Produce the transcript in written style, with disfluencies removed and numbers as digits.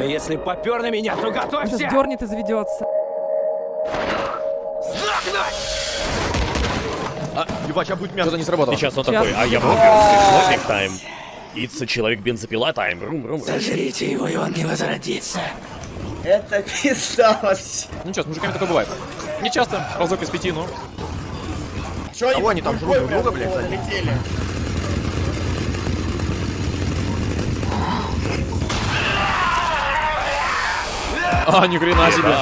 А если попер на меня, то Он сейчас готовься! дернет и заведется. Ебать, а будет мясо. Что-то не сработало. Сейчас он Сейчас. такой, а я Блэкник тайм. It's человек-бензопила тайм. Сожрите его, и он не возродится. Это пизда вообще. Ну что, с мужиками такое бывает. Не часто, разок из 5, ну. Чё Кого они там жрут друг друга, блядь? Залетели. А, ни хрена себе.